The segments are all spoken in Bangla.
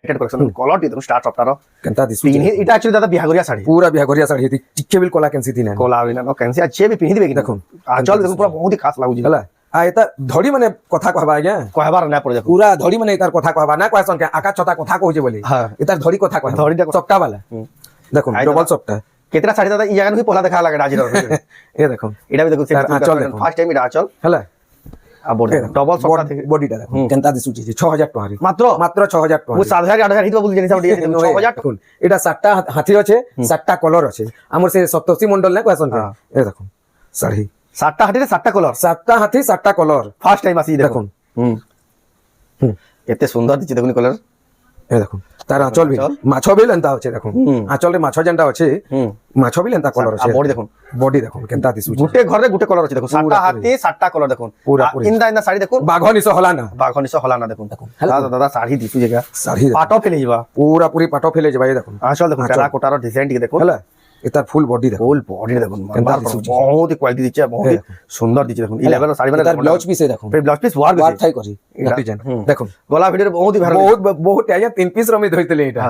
লেটেড কলেকশন কলর টি দেখুন স্টার টপটার কেনতা দিসু পিনি এটা অ্যাকচুয়ালি দাদা বিহাগরিয়া শাড়ি পুরা বিহাগরিয়া শাড়ি হেতি টিকে বিল কলা কেনসি দিনা কোলা বিনা নো কেনসি আছে বি পিনি দিবে কি দেখুন আঁচল দেখুন পুরা বহুত খাস লাগুজি হলা আ এটা ধড়ি মানে কথা কহবা আজ্ঞা কহবার না পড়ে দেখুন পুরা ধড়ি মানে এটার কথা কহবা না কয়সন কে আকাশ ছটা কথা কইছে বলি হ্যাঁ এটার ধড়ি কথা কয় ধড়িটা চপটা वाला দেখুন আই ডবল দাদা। চপটা কেতরা শাড়ি দাদা ই জায়গা নুই পহলা দেখা লাগে রাজির এ দেখুন এটা বি দেখুন তার আঁচল দেখুন। ফার্স্ট টাইম এটা আঁচল হলা আর বডি ডবল সফট থেকে বডিটা দেখুন কেনতা দিসু 6000 টাকা মাত্র মাত্র 6000 টাকা মু 7000 8000 হিতবা বলি জানি সাউন্ড 6000 দেখুন এটা 7টা হাতি আছে 7টা কলর আছে আমার সে সপ্তর্ষি মন্ডল না কয়সন হ্যাঁ। এ দেখুন শাড়ি 7টা হাটিতে 7টা কলর 7টা হাতি 7টা কলর ফার্স্ট টাইম আসি দেখুন দেখুন হুম এতে সুন্দর দিচ্ছে দেখুন কলর এ দেখুন তার আঁচল বিল মাছ বিল এন্তা আছে দেখুন আঁচলে মাছ যেনটা আছে মাছ বিল এন্তা কলর আছে বডি দেখুন বডি দেখুন কেনতা দিসু গুটে ঘরে গুটে কলর আছে দেখুন 7টা হাতি 7টা কলর দেখুন পুরা পুরি। ইন্দা ইন্দা শাড়ি দেখুন বাঘনিস হলা না বাঘনিস হলা না দেখুন হ্যালো। দাদা দাদা শাড়ি দিছু জায়গা শাড়ি দেখুন। পাটো ফেলে যাবা পুরা পুরি পাটো ফেলে যাবে এই দেখুন আঁচল দেখুন আঁচল। টেরা কোটার ডিজাইন টিকে দেখুন হলা এটার ফুল বডি দেখুন ফুল বডি দেখুন কেনতা মারবার দিছু। বহুত কোয়ালিটি দিচ্ছে বহুত হ্যাঁ। সুন্দর দিচ্ছে দেখুন 11 শাড়ি মানে তার ব্লাউজ পিস দেখুন ব্লাউজ পিস ওয়ার ওয়ার দিছে থাই করি এটা- ডিজাইন হুম। দেখুন গলা ভিডিও বহুত ভালো বহুত বহুত আজ্ঞা 3 পিস রমি ধইতলে এটা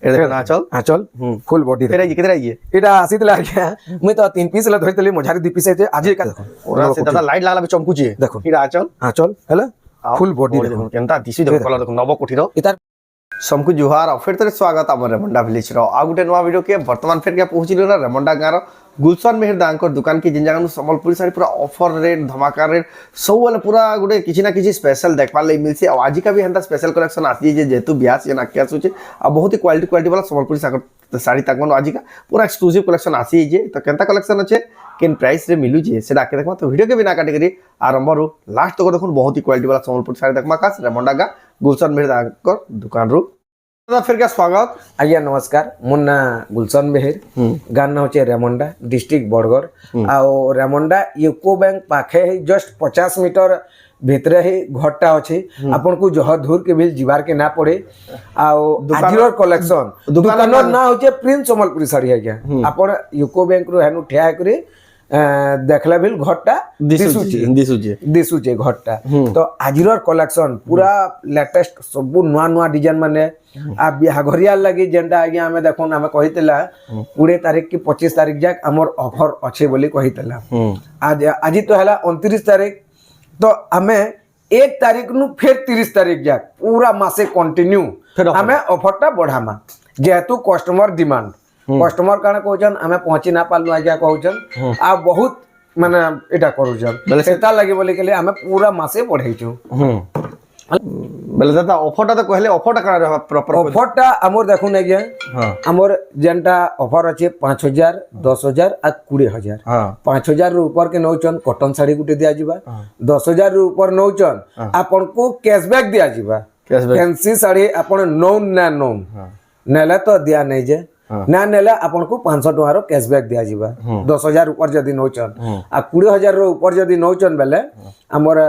এটা দেখুন আঁচল আঁচল ফুল বডি কেতরা ইয়ে কেতরা ইয়ে এটা আসিতলে আজ্ঞা মুই তো 3 পিস লা ধইতলি মঝারি 2 পিস আছে আজি কা দেখুন ওরা সে দাদা লাইট লাগলা চমকুচি দেখুন। এটা আঁচল আঁচল হলা ফুল বডি দেখুন কেনতা দিছি দেখুন কলর দেখুন নব কোঠির এটার सबको जुहार और फिर तेरे स्वागत आम रेमंडा विलेज आ गोटे नुआ वीडियो के बर्तमान फिर क्या पहुंचल ना रेमंडा गाँव गुलशन मेहर दांकर दुकान की जिन जगह संबलपुरी साड़ी पूरा ऑफर रेट धमाका रेट सब वाले पूरा गोटे किसी ना किसी स्पेशल देखवार लगे मिलसे और आज का भी हेन्ता स्पेशल कलेक्शन आसी है जेहेतु ब्यास जेन आके आसूचे और बहुत ही क्वालिटी वाला संबलपुरी साड़ी तक आज का पूरा एक्सक्लूसिव कलेक्शन आसी है तो केनता कलेक्शन अच्छे केन प्राइस रे मिलू जे से आके देखमा तो वीडियो के बिना काटे करी आरंभ रू लास्ट तक देखो बहुत ही क्वालिटी वाला संबलपुरी साड़ी देखमा खास रेमंडा गाँव गुलशन मेहर दांकर दुकान रू फिर क्या स्वागत आज्ञा नमस्कार मोर ना गुलशन बेहेर गान ना होचे रेमंडा डिस्ट्रिक्ट बरगढ़ आओ रेमंडा यूको बैंक पाखे जस्ट 50 मीटर भितरे ही घरटा अच्छे आपन को जह दूर के भी जीवार के ना पड़े आओ आजिरोर कलेक्शन दुकानर ना होचे प्रिंस संबलपुरी साड़ी आज्ञा आपन यूको बैंक रो हेनु ठिया करी देखला बिल घरटा दिसुचे घरटा तो आजिरोर कलेक्शन पूरा लेटेस्ट सब नुआ नुआ डिजाइन माने आ बिहाघरिया लगी जेंटा आज्ञा हमें देखो हमें कहितला 20 तारीख की 25 तारीख जाक हमर ऑफर अच्छे बोली कहितला आज तो हला 29 तारीख तो हमें 1 तारीख नु फिर 30 तारीख जाक पूरा मासे कंटिन्यू हमें ऑफरटा बढ़ामा जेहेतु कस्टमर डिमांड कस्टमर काना कहउछन हमें पहुंची ना पालनु आज्ञा कहउछन आ बहुत माने एटा करूछन सेता लागि बोले के लिए हमें पूरा मासे बढ़ाइछु बेले दादा ऑफरटा तो कहले ऑफरटा करा रहा प्रॉपर ऑफरटा हमर देखुन आज्ञा हमर जेंटा ऑफर अछि 5000 10000 आ 20000 5000 रो ऊपर के नौचन कॉटन साड़ी गुटे दिया जिबा 10000 रो ऊपर नौचन आपन को कैशबैक दिया जिबा फैंसी साड़ी आपन नोन ना नोन नेला तो दिया नहीं जे ना नेला आपन को 500 टका रो कैशबैक दिया जिबा 10000 ऊपर जदी नौचन आ 20000 रो ऊपर जदी नौचन बेले हमर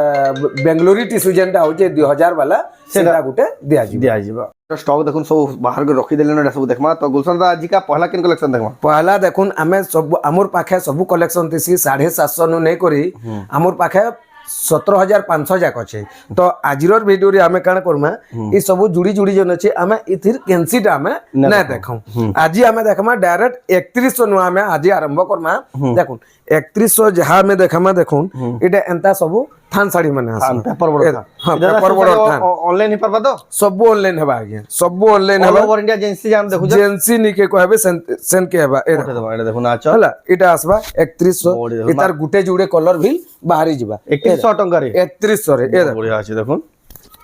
बेंगलुरु टिश्यू जेंटा होचे 2000 वाला सेटा गुटे दिया जिबा स्टॉक देखुन सब बाहर के रखी देले न सब देखमा तो गुलशन दा आज का पहला किन कलेक्शन देखमा पहला देखुन हमें सब हमर पाखे सब कलेक्शन थिसी 750 नु नै करी हमर पाखे 17500 जाक अच्छे तो आजिरोर वीडियो रे हमें कान करमा ई सब जुड़ी जुड़ी जन अछि हमें इथिर कैंसीटा हमें ना देखौ आज हमें देखमा डायरेक्ट 3100 नु हमें आज आरंभ करमा देखुन 3100 जहां में देखमा देखुन एटा एंता सब थान साड़ी माने आसा पेपर बड़ हां पेपर बड़ थान ऑनलाइन ही परबा तो सब ऑनलाइन हेबा आगे सब ऑनलाइन ऑल हेबा ओवर इंडिया एजेंसी जान देखु एजेंसी नि के कहबे सेन के हेबा एटा देखुन आचल होला एटा आसबा 3100 एतार गुटे जुड़े कलर भी बाहरी जिबा 3100 टंका रे 3100 रे ए बढ़िया अछि देखुन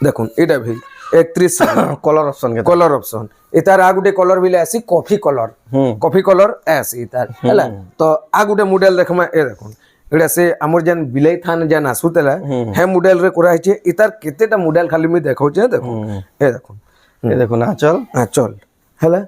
देखुन एटा भी 3100 कलर ऑप्शन के कलर ऑप्शन एतार आ गुटे कलर भी आसी कॉफी कलर एस एतार हैला तो आ गुटे मॉडल देखमा ए देखुन एटा से हमर जन बिलै थान जन आसुतला हे मॉडल रे कोरा हिचे एतार केतेटा मॉडल खाली मी देखौ छे देखुन ए देखुन आचल चल हैला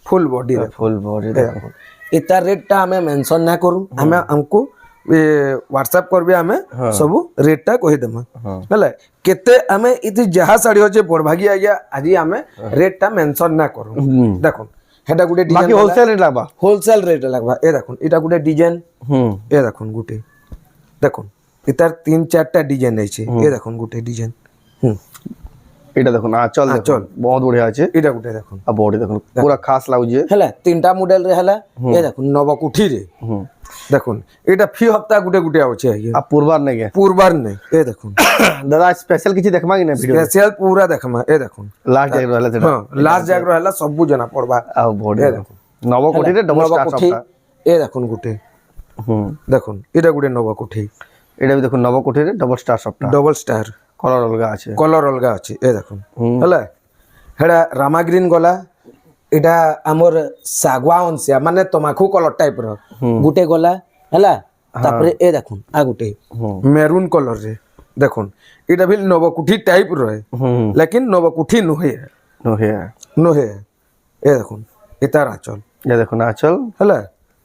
फुल बॉडी देखुन एतार रेटटा हमें मेंशन ना करू हमें हमको व्हाट्सएप करबे हमें सब रेटटा कहि देमा हैला केते हमें इति जहा साड़ी होचे बड़भागी आ गया आज हमें रेटटा मेंशन ना करू देखुन हेटा गुटे डिजाइन बाकी होलसेल रेट लागबा ए देखुन एटा गुटे डिजाइन ए देखुन गुटे देखुन इतार 3-4टा डिजाइन है छे ए देखुन गुटे डिजाइन এটা দেখুন আঁচল আঁচল। বহুত বঢ়িয়া আছে এটা গুটে দেখুন আর বডি দেখুন পুরা খাস লাগুছে হেলা তিনটা মডেল রে হেলা এ দেখুন নবকুঠি রে হুম দেখুন এটা ফি হপ্তাহ গুটে গুটে আছে আজ্ঞা আর পূর্বার নেগে পূর্বার নেই এ দেখুন দাদা স্পেশাল কিছু দেখমা কি না ভিডিও স্পেশাল পুরা দেখমা এ দেখুন লাস্ট জায়গা রহলা সেটা হ্যাঁ লাস্ট জায়গা হেলা সবু জনা পড়বা আর বডি দেখুন নবকোটিরে ডবল স্টার নবকুঠি সবটা এ দেখুন গুটে হুম দেখুন এটা গুটে নবকুঠি এটা বি দেখুন নবকোটিরে ডবল স্টার সবটা ডবল স্টার কলর অলগা আছে কলর অলগা আছে এ দেখুন হেলা হেডা রামা গ্রিন গলা এটা আমার শাগুয়া অনসিয়া মানে তমাখু কলর টাইপ র গুটে গলা হেলা তারপরে এ দেখুন আ গুটে মেরুন কলর রে দেখুন এটা भी নবকুঠি টাইপ রহে হুম लेकिन নবকুঠি নহে হে নহে এ দেখুন এটার আঁচল ये দেখুন আঁচল হেলা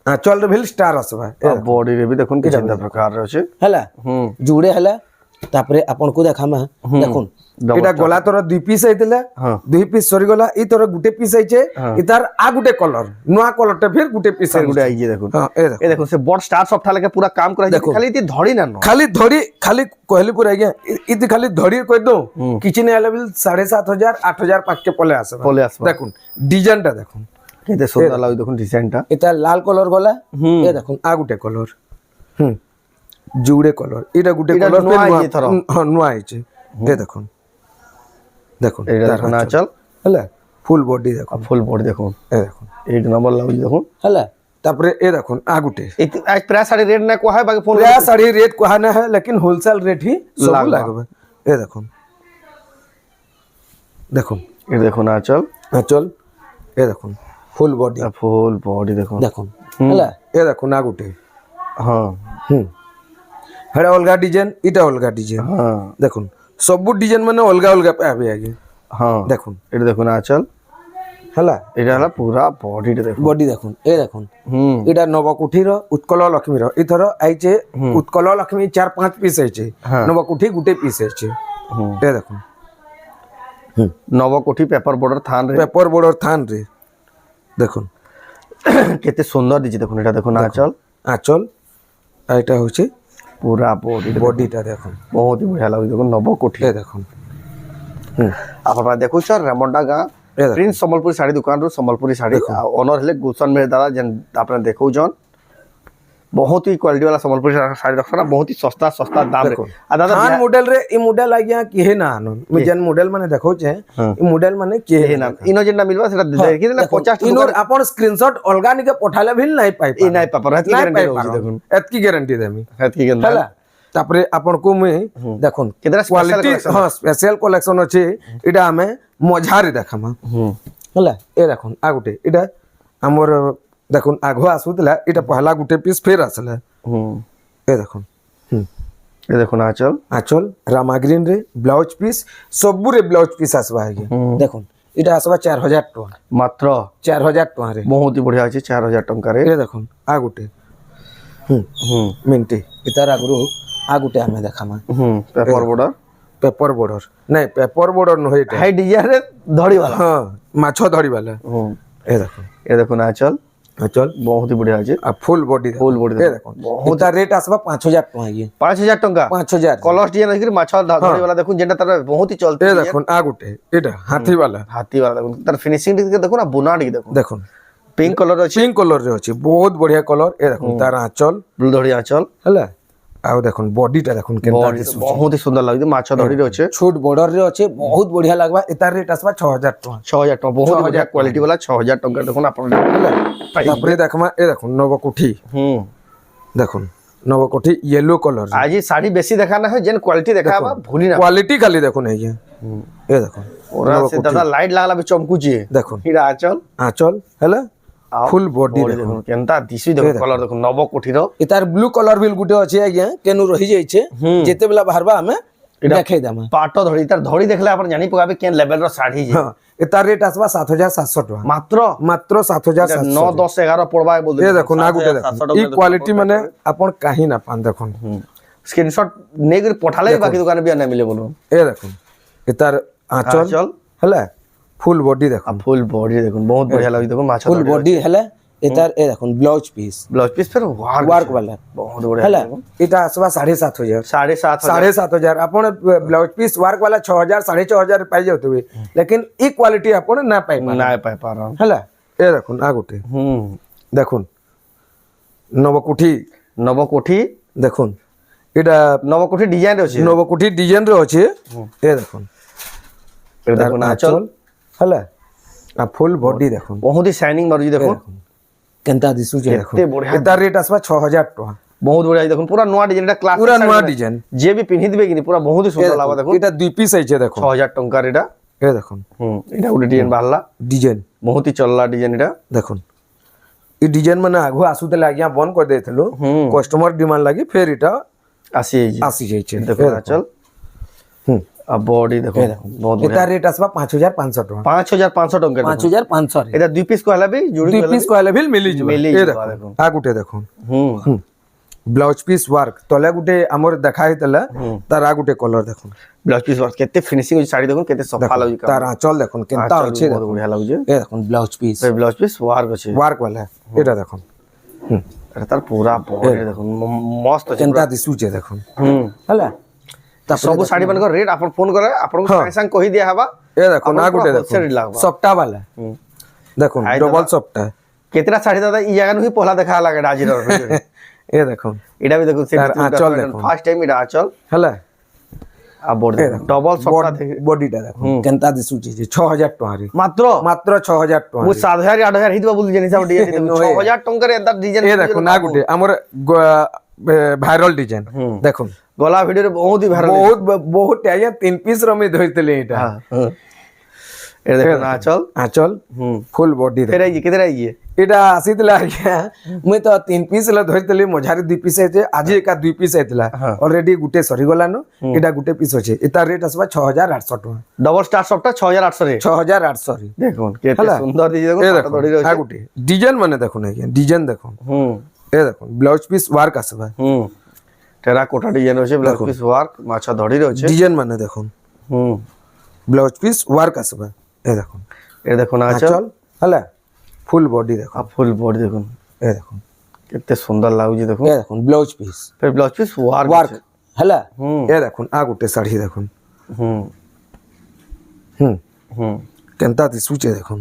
আঁচল রে ভিল স্টার আসবা আর বডি রে বি দেখুন কিছু প্রকার আছে হেলা হুম জুড়ে হেলা তারপরে আপনকু দেখামা দেখুন এটা গলা তোর দুই পিস আইতিলা হ্যাঁ। দুই পিস সরি গলা ই তোর গুটে পিস আইছে ইতার আ গুটে কলর নয়া কলরটা ফির গুটে পিস গুটে আইছে দেখুন হ্যাঁ এ দেখুন এ দেখুন সে বড় স্টার সবটা লাগে পুরা কাম করা আছে খালি তি ধরি না খালি ধরি খালি কহলি পুরা আজ্ঞা ইতি খালি ধরি কই দো কিছু নেই আলে 7,500 8,000 পাকে পলে আসবে পলে আসবে দেখুন ডিজাইনটা দেখুন কেতে সুন্দর লাগে দেখুন ডিজাইনটা এটা লাল কলর গলা এ দেখুন আ গুটে কলর জুড়ে কলর এটা গুটে এটা কলর নয়া আইছে থর। নয়া আইছে এ দেখুন দেখুন এটা দেখুন আঁচল হেলা ফুল বডি দেখুন ফুল বডি দেখুন এ দেখুন এক নম্বর লাগুছে দেখুন হেলা তারপরে এ দেখুন আগুটে आज प्राय साड़ी रेट ना को है बाकी फोन প্রায় শাড়ি রেট কোহানা है लेकिन होलसेल रेट ही सब লাগবা। লাগবে এ দেখুন দেখুন ये देखो ना चल আঁচল এ দেখুন ফুল বডি फुल बॉडी देखो দেখুন হেলা এ দেখুন আগুটে हाँ হেডা অলগা ডিজাইন এটা অলগা ডিজাইন हाँ দেখুন সবু ডিজাইন মানে অলগা অলগা পাবে আগে हाँ দেখুন এটা দেখো না চল হেলা এটা হলো পুরা বডিটা দেখো বডি দেখুন এ দেখুন হুম এটা নবকুঠির উৎকল লক্ষ্মীর ইথর আইছে উৎকল লক্ষ্মী 4-5 পিস আইছে নবকুঠি গুটে পিস আইছে এ দেখুন নবকোঠি পেপার বর্ডার থান রে পেপার বড়র থান রে দেখুন কেতে সুন্দর দিছে দেখুন এটা দেখো না চল আঁচল আর এটা হচ্ছে পুরা বডি বডিটা দেখুন বহুত হি বঢ়িয়া লাগুছে দেখুন নবকোঠি এ দেখুন আপনারা দেখুছ রেমন্ডা গাঁ এ দেখুন। প্রিন্স সম্বলপুरी শাড়ি দোকাन সম্বলপুरी শাড়ি ओनर हेले गुलशन मेहर दादा जेन आपने देखौछन बहुत ही क्वालिटी वाला सम्बलपुरी शाड़ी रखना ना बहुत ही सस्ता सस्ता दाम रे आ दादा खान मॉडल रे ई मॉडल आ गया कि है ना आनन मैं जन मॉडल माने देखौ छे ई मॉडल माने के हे ना इनो जेन ना मिलबा सेटा देखि देला 50 इनो अपन स्क्रीनशॉट अलगा निके पठाले भी नहीं पाई ई नाही पापर हत गारंटी रहउछि देखुन एतकी गारंटी देमी हत की गंदा ହେଲା ତାପରେ ଆପଣଙ୍କୁ ମୁଇଁ ଦେଖୁନ୍ କେତେଟା special କ୍ୱାଲିଟି collection? ହଁ ସ୍ପେଶାଲ କଲେକ୍ସନ ଅଛି ଏଇଟା ଆମେ ମଝାରେ ଦେખાମା ହେଲା ଏ ଦେଖୁନ୍ आ गुटे ଏଇଟା ଆମର ଦେଖୁନ୍ ଆଘ ଆସୁଥିଲା ଏଇଟା ପହଲା गुटे ପିସ୍ ଫେର ଆସିଲା ଏ ଦେଖୁନ୍ ये देखो ना चल ଆଚଲ ରାମା ଗ୍ରୀନ ରେ ବ୍ଲାଉଜ ପିସ୍ ସବୁରେ ବ୍ଲାଉଜ ପିସ୍ ଆସିବା ଆଜ୍ଞା ଦେଖୁନ୍ ଏଇଟା ଆସିବା 4,000 ଟଙ୍କା मात्र 4,000 ଟଙ୍କା ରେ बहुत ही बढ़िया अछि 4000 टंका रे ଏ ଦେଖୁନ୍ आ गुटे ମିଣ୍ଟି ଏତାର ଆଗରୁ आ गुटे ଆମେ देखामा पेपर बॉर्डर पेपर बॉर्डर नहीं पेपर बॉर्डर नहीं एटा हाई डिजाइन रे धड़ी वाला हाँ माछ धरी वाला ए देखो ये देखो ना चल चल बहुत ही बढ़िया अछि आ फुल बॉडी फुल बॉडी ए देखो बहुत रेट आसबा 5,000 टका ये 5000 टंका 5,000 कलर डिजाइन रखि माछ धड़ी वाला देखुन जेंटा तार बहुत ही चलते ए देखो आ गुटे एटा हाथी वाला हाथी वाला देखुन तार फिनिशिंग देखो ना बुनाट की देखो देखो पिंक कलर अछि पिंक कलर रे अछि बहुत बढ़िया कलर ए देखो तार आंचल ब्लू धड़ी आंचल हला आ देखो बॉडीटा देखो केनता बहुत ही सुंदर लागे माछ धड़ी रे अछि छोट बॉर्डर रे अछि बहुत बढ़िया लागबा एतार रेट आसबा 6,000 टका 6000 टंका बहुत बढ़िया क्वालिटी वाला 6000 टंका देखुन आपण तापरे देखमा ए देखो नवकोठी देखो नवकोठी येलो कलर आज ये साड़ी बेसी देखाना है जेन क्वालिटी देखाबा भूली ना क्वालिटी खाली देखो नहीं है ये देखो ओरा से दादा लाइट लागला बे चमकुची देखो हीरा आंचल आंचल हैला फुल बॉडी बॉडी देखो केनता दिसी देखो कलर देखो नव कोठी रो इतार ब्लू कलर बिल गुटे अछि आज्ञा केनु रहि जाय छे जेते बेला बाहरबा हमें देखाई दामा पाटो धड़ी तार धड़ी देखले आपण जानि पगाबे केन लेवल रो साड़ी जे हां इतार रेट आसबा 7,700 टका मात्र 7,700 9 10 11 पड़बा बोल ये देखो ना गुटे देखो ई क्वालिटी माने आपण काहे ना पान देखो स्क्रीनशॉट नेगर पठाले बाकी दुकान भी ना मिले बोलो ए देखो इतार आंचल हैला फुल बॉडी देखो फुल बॉडी देखो बहुत बढ़िया लागी देखो माछ फुल बॉडी हैला এটার এ দেখুন ব্লাউজ পিস ব্লাউজ পিস ফের ওয়ার্ক ওয়ার্ক वाला বহুত বড়িয়া ହେଲା এটা আসবা 7,500 7,500 7,500 ଆପଣ ବ୍ଲାଉଜ ପିସ୍ ୱାର୍କ वाला 6,000 6,500 ପାଇ ଯାଉଥିବେ ଲେକିନ ଇ କ୍ୱାଲିଟି ଆପଣ ନା ପାଇ না পাই পারা ହେଲା ଏ ଦେଖୁন आ ଗୋଟେ দেখুন নবকুঠি নবকোঠি দেখুন এটা নবকোঠি ডিজাইন আছে নবকুঠি ডিজাইন রে আছে এ দেখুন এটা দেখুন আঁচল ହେଲା आ ফুল বডি দেখুন বহুত হি শাইনিং মারুছি দেখুন কেনতা দিସୁছে দেখুন কেতে বঢ়িয়া এটার রেট আসবা 6,000 টাকা বহুত বঢ়িয়া দেখুন পুরা নয়া ডিজাইন এটা ক্লাস পুরা নয়া ডিজাইন যে বি পিন্ধি দিবে কিনি পুরা বহুত হি সুন্দর লাগবে দেখুন এটা দুই পিস আইছে দেখুন 6000 টাকার এটা এ দেখুন এটা ଗୋଟେ ডিজাইন বাহারলা ডিজাইন বহুত হি চললা ডিজাইন এটা দেখুন এই ডিজাইন মানে আগু আসুতলে আজ্ঞা বন্ধ করে দেইଥିଲୁ কস্টমার ডিমান্ড লাগি ফের এটা আসি যাইছে দেখুন আঁচল आ बॉडी देखो बहुत এটা রেট আসবা 5,500 টাকা 5,500 টাকা 5,500 রে এটা দুই পিস কহলা বি জুড়ি দুই পিস কইলে বিল মিলি যাবে মিলি এ যাবে দেখুন আ গুটে দেখুন ব্লাউজ পিস ওয়ার্ক তলে গুটে আমর দেখা হইতলা তার আ গুটে কলর দেখুন ব্লাউজ পিস ওয়ার্ক কেতে ফিনিশিং হই শাড়ি দেখুন কেতে সফা লাগি তার আঁচল দেখুন কেনতা আছে বহুত বঢ়িয়া লাগছে এ দেখুন blouse piece blouse piece work আছে ওয়ার্ক वाला এটা দেখুন এটা তার পুরা বডি দেখুন মস্ত আছে কেনতা দিসুছে দেখুন হলা सब साड़ी मान रेट आप फोन करे आपन संग संग कहि दिया हबा ए देखो ना गुटे देखो सप्ता वाला देखो डबल सप्ता केतना साड़ी दादा ई जगह ही पहला देखा लागे डाजिर ए देखो एडा भी देखो आंचल देखो फर्स्ट टाइम एडा आंचल हला आ बॉडी डबल सप्ता बॉडीटा देखो केनता दिसुची 6,000 टका रे मात्र मात्र 6,000 टका मु 7,000 8,000 हितबा बोल जेनि सब डिजाइन 6,000 टंका रे एदा डिजाइन ए देखो ना गुटे हमर भाइरल डिजाइन देखो गला वीडियो रे बहुत ही भाइरल बहुत आया 3 पीस रो में धरतले एटा ए देखो ना आंचल फुल बॉडी केरा ये केरा ये এটা আসিতলা আজ্ঞা মুই তো 3 পিস লা ধরিতলি মঝারি 2 পিস আছে আজি একা 2 পিস আইতলা অলরেডি গুটে সরি গলানো এটা গুটে পিস আছে এটা রেট আসবা 6,800 টাকা ডবল স্টার সবটা 6,800 রে 6,800 রে দেখুন কেতে সুন্দর দিছে দেখুন দড়ি রয়েছে গুটে ডিজাইন মানে দেখুন আজ্ঞা ডিজাইন দেখুন এ দেখুন ব্লাউজ পিস ওয়ার্ক আসবা টেরাকোটা ডিজাইন আছে ব্লাউজ পিস ওয়ার্ক মাছা ধড়ি রয়েছে ডিজাইন মানে দেখুন ব্লাউজ পিস ওয়ার্ক আসবা এ দেখুন আঁচল হলা ফুল বডি দেখুন ফুল বডি দেখুন এ দেখুন কেতে সুন্দর লাগুজি দেখুন এ দেখুন ব্লাউজ পিস ফের ব্লাউজ পিস ওয়ার্ক হলা এ দেখুন আ গুটে শাড়ি দেখুন কেনতা দিসুছে দেখুন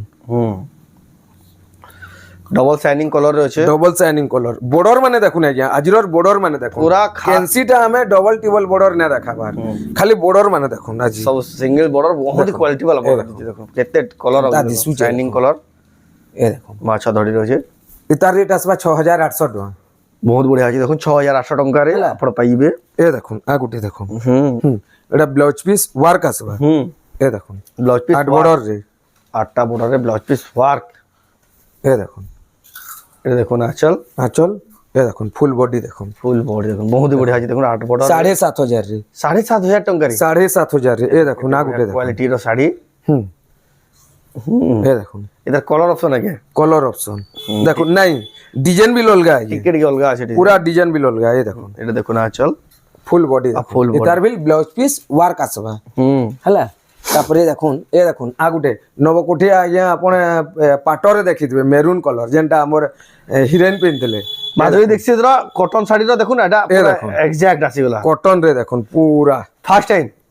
ডবল শাইনিং কলর রয়েছে ডবল শাইনিং কলর বর্ডর মানে দেখুন আজ্ঞা আজিরর বর্ডর মানে দেখুন পুরা ফ্যান্সিটা আমি ডবল টিবল বর্ডর না দেখাবার খালি বর্ডর মানে দেখুন আজি সব সিঙ্গেল বর্ডর বহুত কোয়ালিটি वाला বর্ডর দেখুন কেতে কলর শাইনিং কলর এ দেখুন মাছা ধড়ি রয়েছে এটার রেট আসবা 6,800 টাকা বহুত বড়িয়া আছে দেখুন 6,800 টাকা রে আপন পাইবে এ দেখুন আ গুটে দেখুন এটা ব্লাউজ পিস ওয়ার্ক আসবা এ দেখুন ব্লাউজ পিস আট বর্ডর রে 8টা বর্ডর রে ব্লাউজ পিস ওয়ার্ক এ দেখুন এ দেখুন আঁচল এ দেখুন ফুল বডি দেখুন ফুল বডি দেখুন বহুত বড়িয়া আছে দেখুন 8 বর্ডর 7,500 রে 7,500 টাকা রে 7,500 রে এ দেখুন না গুটে দেখুন কোয়ালিটি র শাড়ি এ দেখুন এটার কলর অপশন আছে কলর অপশন দেখুন নাই ডিজাইন বি অলগা আছে টিকেট কি অলগা আছে পুরা ডিজাইন বি অলগা এই দেখুন এটা দেখুন আঁচল ফুল বডি ফুল বডি এটার বিল ব্লাউজ পিস ওয়ার্ক আসবা হলা তারপরে দেখুন এ দেখুন আ গুটে নবকোঠি আজ্ঞা আপন পাটরে দেখিথিবে মেরুন কলর যেনটা আমর হিরোইন পিনতলে মাধুরী দীক্ষিত র কটন শাড়ি র দেখুন এটা এক্সাক্ট আসিগলা কটন রে দেখুন পুরা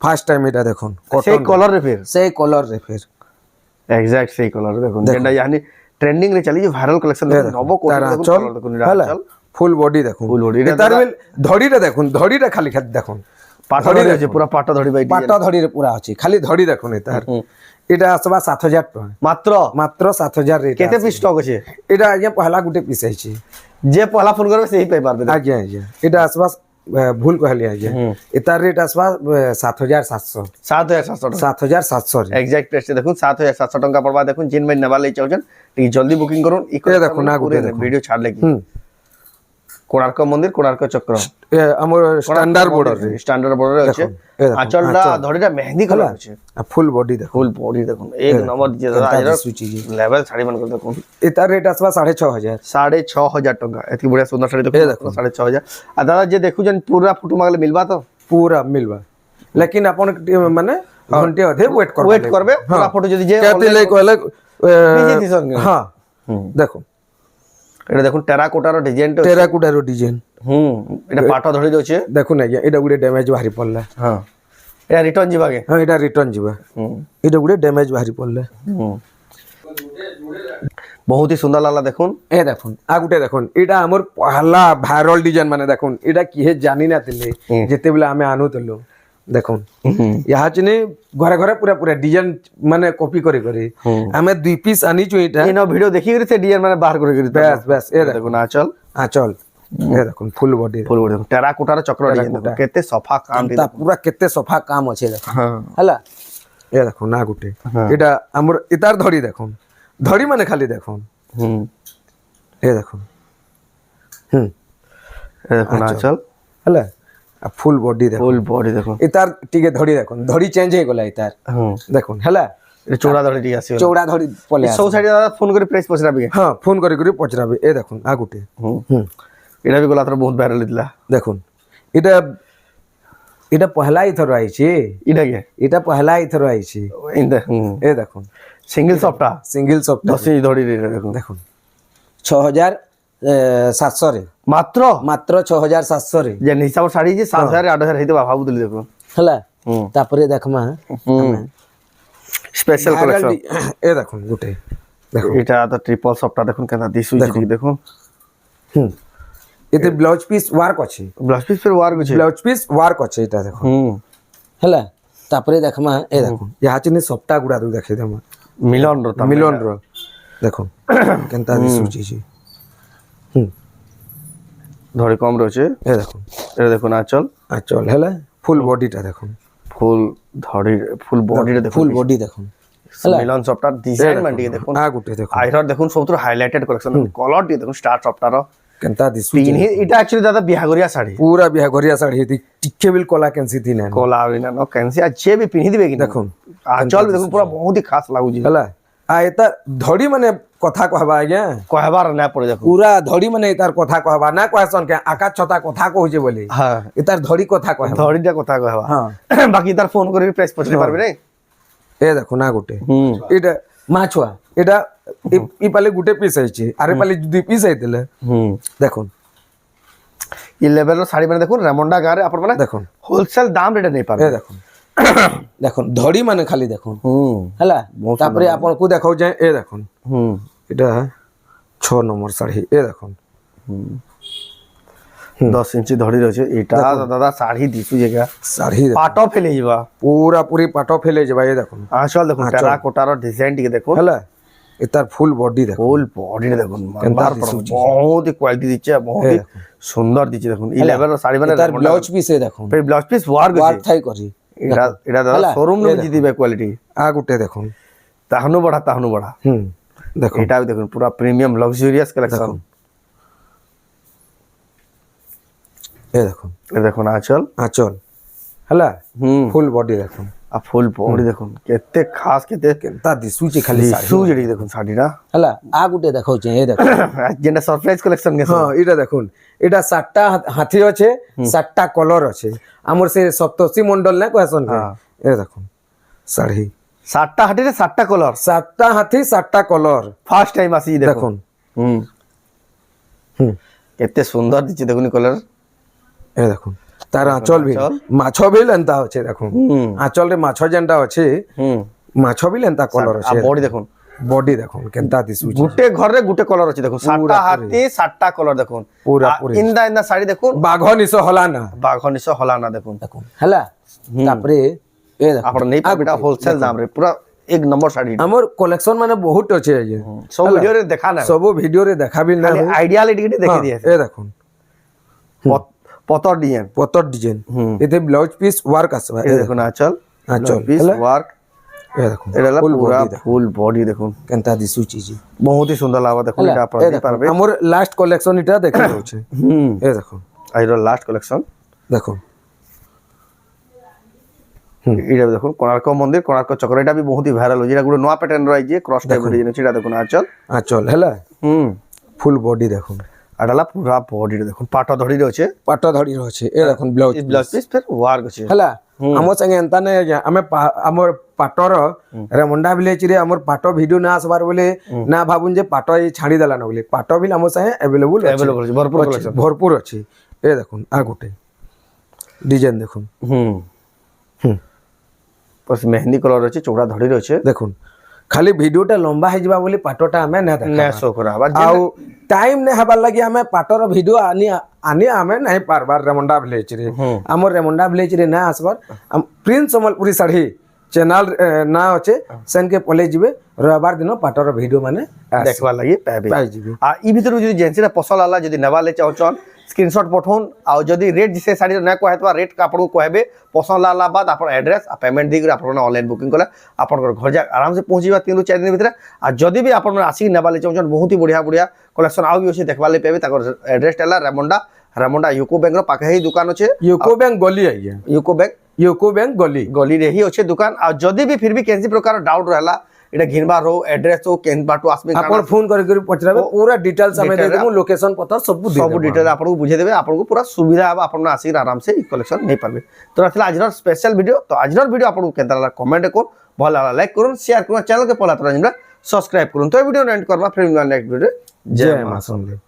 ফার্স্ট টাইম এটা দেখুন সেই কলর রে ফের সেই কলর রে ফের এক্সাক্ট সেই কলর দেখুন যেটা জানি ট্রেন্ডিং রে চলি যে ভাইরাল কালেকশন নবকোঠি দেখুন ফুল বডি দেখুন ফুল বডি এটার বিল ধড়িটা দেখুন ধড়িটা খালি খালি দেখুন পাটা ধড়ি আছে পুরা পাটা ধড়ি বাই পাটা ধড়ি রে পুরা আছে খালি ধড়ি দেখুন এটার এটা আসবা 7,000 টাকা মাত্র 7,000 রেট কেতে পিস স্টক আছে এটা আজ্ঞা পহলা গুটে পিস আছে যে পহলা ফোন করবে সেই পাই পারবে আজ্ঞা এটা আসবা ভুল কহলি আজ্ঞা এটার রেট আসবা 7,700 7,700 এক্সাক্ট প্রাইস দেখুন 7,700 টাকা পড়বা দেখুন জিন ভাই নেবা লাই চাওছেন টিকে জলদি বুকিং করুন দেখুন না গুটে ভিডিও ছাড়লে কি কোণার্ক মন্দির কোণার্ক চক্র আমার স্ট্যান্ডার্ড বর্ডার আছে আঁচলটা ধড়িটা মেহেন্দি কালার আছে ফুল বডি দেখুন ফুল বডি দেখুন এক নম্বর যে দাদা লেভেল শাড়ি মান করে দেখুন এটার রেট আসবা 6,500 6,500 টাকা এত বড়িয়া সুন্দর শাড়ি দেখুন 6,500 আর দাদা যে দেখুছেন পুরা ফটো মাগলে মিলবা তো পুরা মিলবা লেকিন আপন মানে ঘন্টে অধে ওয়েট করবে পুরা ফটো যদি যে কেতে লাই কইলে হ্যাঁ দেখুন এটা দেখুন টেরাকোটার ডিজাইন টেরাকোটার ডিজাইন। এটা পাট ধরি আছে দেখুন আজ্ঞା এটা গোটে ড্যামেজ বাহারি পড়লা। হ্যাঁ এটা রিটর্ন যাবে। হ্যাঁ এটা রিটর্ন যাবে। এটা গোটে ড্যামেজ বাহারি পড়লা। বহুত হি সুন্দর লাগলা দেখুন। এ দেখুন আর গোটে দেখুন এটা আমার পহলা ভাইরাল ডিজাইন মানে দেখুন এটা কিহে জানি না ଥିଲେ যেতেবেলে আমি আনুଥିଲୁ দেখুন ইহা চিনি ঘরে ঘরে পুরা পুরা ডিজাইন মানে কপি করে করে আমি 2 পিস আনিছু এটা এনো ভিডিও দেখি করে সে ডিজাইন মানে বাহার করে করে ব্যাস ব্যাস এ দেখুন আঁচল আঁচল এ দেখুন ফুল বডি দেখুন টেরাকোটার চক্র ডিজাইন দেখুন কেতে সফা কাম তা পুরা কেতে সফা কাম আছে দেখুন হলা এ দেখুন না গুটে এটা আমর ইতার ধরি দেখুন ধরি মানে খালি দেখুন এ দেখুন এ দেখুন আঁচল হলা ফুল বডি দেখুন ফুল বডি দেখুন ইতার টিকে ধরি দেখুন ধরি চেঞ্জ হয়ে গলা ইতার দেখুন হলা এটা চৌড়া ধরি ঠিক আছে চৌড়া ধরি পলে সৌ সাইডে দাদা ফোন করে প্রাইস পছরাবি হ্যাঁ ফোন করে করে পচরাবে এ দেখুন আ গুটে এটা বি গলা তোর বহুত ভাইরাল দিলা দেখুন এটা এটা পহলা ইথর আইছে এটা কে এটা পহলা ইথর আইছে ইন্দা এ দেখুন সিঙ্গেল সফটা সিঙ্গেল সফট 10 ইঞ্চি ধরি এটা দেখুন দেখুন 6700 রে মাত্র মাত্র 6700 রে যে হিসাব শাড়ি যে 7000 8000 হইতে ভাবুতলি দেখুন হলা তারপরে দেখমা স্পেশাল কালেকশন এ দেখুন গুটে দেখুন এটা তো ট্রিপল সফটা দেখুন কেন দিসুজি দেখুন এতে ব্লাউজ পিস ওয়ার্ক আছে ব্লাউজ পিস ফির ওয়ার্ক আছে ব্লাউজ পিস ওয়ার্ক আছে এটা দেখুন হলা তারপরে দেখমা এ দেখুন ইহা চিনি সফটা গুড়া দু দেখাই দেমা মিলন র মিলন র দেখুন কেনতা দিসুজি জি ধরে কম রয়েছে এ দেখুন এটা দেখুন আঁচল আঁচল হেলা ফুল বডিটা দেখুন ফুল ধরি ফুল বডিটা দেখুন ফুল বডি দেখুন মিলন সফটার ডিজাইন মানে দেখুন আ গুটে দেখুন আইরর দেখুন সবথ হাইলাইটেড কালেকশন কলর দিয়ে দেখুন স্টার সফটার কেনতা দিসুজি পিনহি এটা एक्चुअली দাদা বিহাগরিয়া শাড়ি पूरा बिहा घरिया साड़ी थी टिक्के बिल कोला कैंसी थी ना कोला बिना नो कैंसी अच्छे भी पिनहि दिबे कि देखुन आंचल भी देखुन पूरा बहुत ही खास लागु जी हला आ एता धड़ी माने कथा कहबा आज्ञा कहबार ना पड़े देखो पूरा धड़ी माने एतार कथा कहबा ना कहसन के आकाश छता कथा कहजे बोले हां एतार धड़ी कथा कहबा धड़ीटा কথা कहबा हां बाकी तार फोन করে প্রাইস পছরে পারবে রে এ দেখো না গুটে এটা মাছুয়া এটা ই পালে গুটে পিস আইছে আরে পালে দুই পিস আইতলে দেখুন এই লেভেল শাড়ি মানে দেখুন রেমন্ডা গারে আপন মানে দেখুন হোলসেল দাম রেটে নেই পারবে এ দেখুন দেখুন ধড়ি মানে খালি দেখুন হেলা তারপরে আপন কো দেখাও যায় এ দেখুন এটা 6 নম্বর শাড়ি এ দেখুন 10 ইঞ্চি ধড়ি রয়েছে এটা দাদা শাড়ি দিছু জায়গা শাড়ি পাটো ফেলে যাবা পুরা পুরি পাটো ফেলে যাবা এ দেখুন আঁচল দেখুন টেরাকোটার ডিজাইন টিকে দেখুন হেলা এটার ফুল বডি দেখুন ফুল বডি দেখুন মানবার বহুত হি কোয়ালিটি দিচ্ছে বহুত হি সুন্দর দিচ্ছে দেখুন এই লেভেল শাড়ি মানে তার ব্লাউজ পিস এ দেখুন ফের ব্লাউজ পিস ওয়ার্ক ওয়ার্ক থাই করি এটা এটা দাদা শোরুম নে জিতি দিবে কোয়ালিটি আ গুটে দেখুন তাহনু বড়া দেখুন এটা দেখুন পুরা প্রিমিয়াম লাক্সারিয়াস কালেকশন এ দেখুন এ দেখুন আঁচল আঁচল হেলা ফুল বডি দেখুন আর ফুল বডি দেখুন কেতে খাস কেতে কেনতা দিসুচি খালি শাড়ি সুজড়ি দেখুন শাড়িটা হেলা আ গুটে দেখাউছে এ দেখুন যেটা সারপ্রাইজ কালেকশন গেছে হ্যাঁ এটা দেখুন এটা 7টা হাতি আছে 7টা কলর আছে আমর সে সপ্তর্ষি মন্ডল না কয়সন এ দেখুন শাড়ি 7টা হাটিরে 7টা কালার 7টা হাতি 7টা কলর ফার্স্ট টাইম আসি দেখুন কেতে সুন্দর দিচ্ছে দেখুন কালার এ দেখুন তার আঁচল বি মাছ বি লেন্তা আছে দেখুন আঁচল রে মাছ যেনটা আছে মাছ বি লেন্তা কলর আছে বডি দেখুন বডি দেখুন কেনতা দিসু গুটে ঘরে গুটে কলর আছে দেখুন 7টা হাতি 7টা কলর দেখুন পুরা পুরি ইন্দা ইন্দা শাড়ি দেখুন বাঘ নিছ হলা না বাঘনিস হলা না দেখুন দেখুন হেলা তারপরে এ দেখুন আপন নেই পাবেটা হোলসেল দাম রে পুরা এক নম্বর শাড়ি আমার কালেকশন মানে বহুত আছে এই সব ভিডিও রে দেখা না সব ভিডিও রে দেখাবি না আইডিয়ালিটি দেখে দিয়েছে এ দেখুন পতর ডিজাইন পতর ডিজাইন এতে ব্লাউজ পিস ওয়ার্ক আসবে এই দেখুন আঁচল আঁচল পিস ওয়ার্ক এ দেখুন এটা পুরা ফুল বডি দেখুন কেনতা দিসু চিজি বহুত হি সুন্দর লাগবে দেখুন এটা আপনারা দিতে পারবে আমার লাস্ট কালেকশন এটা দেখে যাচ্ছে এ দেখুন আইরো লাস্ট কালেকশন দেখুন এটা দেখুন কোଣାর্ক চক্র এটা भी बहुत ही ভাইরাল হই যেটা গুলো নয়া প্যাটার্ন রই যে ক্রস টাইপ ডিজাইন আছে এটা দেখুন আঁচল আঁচল হেলা ফুল বডি দেখুন আডালা পুরা বডি দেখুন পাটা ধরি রয়েছে পাটা ধরি রয়েছে এ দেখুন ব্লাউজ ব্লাউজ পিস ফের ওয়ার্ক আছে হেলা आम संगे एंता नहीं आज्ञा आम आमर पाटर रेमुंडा विलेज रे आमर पाट वीडियो ना आसबार बोले ना भाबुन जे पाट ये छाड़ी देला ना बोले पाट भी आम संगे अवेलेबल अवेलेबल अछि भरपूर कलेक्शन भरपूर अच्छी ए देखुन आ गोटे डिजाइन देखुन बस मेहंदी कलर अछि चौड़ा धड़ी रे अछि देखुन खाली वीडियोटा लंबा है जिबा बोली पाटोटा हमें ना देखा ना शो करा बा आउ टाइम ने हबार लगी हमें पाटर वीडियो आनी आनी हमें नहीं पारबार रेमुंडा विलेज रे हमर रेमुंडा विलेज रे ना आसबार प्रिंस संबलपुरी साड़ी चैनल ना अच्छे सेन के पले जिबे रविवार दिन पाटर वीडियो माने देखबा लागि पाबे पाई जिबे आ ई भीतर जदी जेंसीटा पसंद आला जदी नेबा ले चाहछन स्क्रीनशॉट पठोन आ जदी रेट जिसे साड़ी ना कहतबा रेट का आपन को कहबे पसंद आला बाद आपन एड्रेस आ पेमेंट दी कर आपन ऑनलाइन बुकिंग कला आपन घर जा आराम से पहुंचीबा 3 4 दिन भीतर आ जदी भी आपन आसी नेबा ले चाहछन बहुत ही बढ़िया बढ़िया कलेक्शन आउ भी अछि देखबा ले पाबे ताकर एड्रेस टेला रेमुंडा यूको बैंक रो पाखे ही दुकान अछि यूको बैंक गली है यूको बैंक गली रे ही अच्छे दुकान आ जदी भी फिर भी कैसी प्रकार डाउट रहला एटा घिनबार हो एड्रेस हो केन बाटू आसमे आपन फोन कर पचराबे पूरा डिटेल्स हमें दे देमु लोकेशन पता सब डिटेल आपन को बुझे देबे आपन को पूरा सुविधा अब आपन आसी आराम से कलेक्शन नहीं पाबे तो रखला आजर स्पेशल वीडियो तो आजर वीडियो आपन को केनता लागला कमेंट कर भला लाइक करूँ शेयर करूँ चैनल के पहला तरह सब्सक्राइब करूँ तो वीडियो एंड करबा फिर नेक्स्ट वीडियो जय मां समले।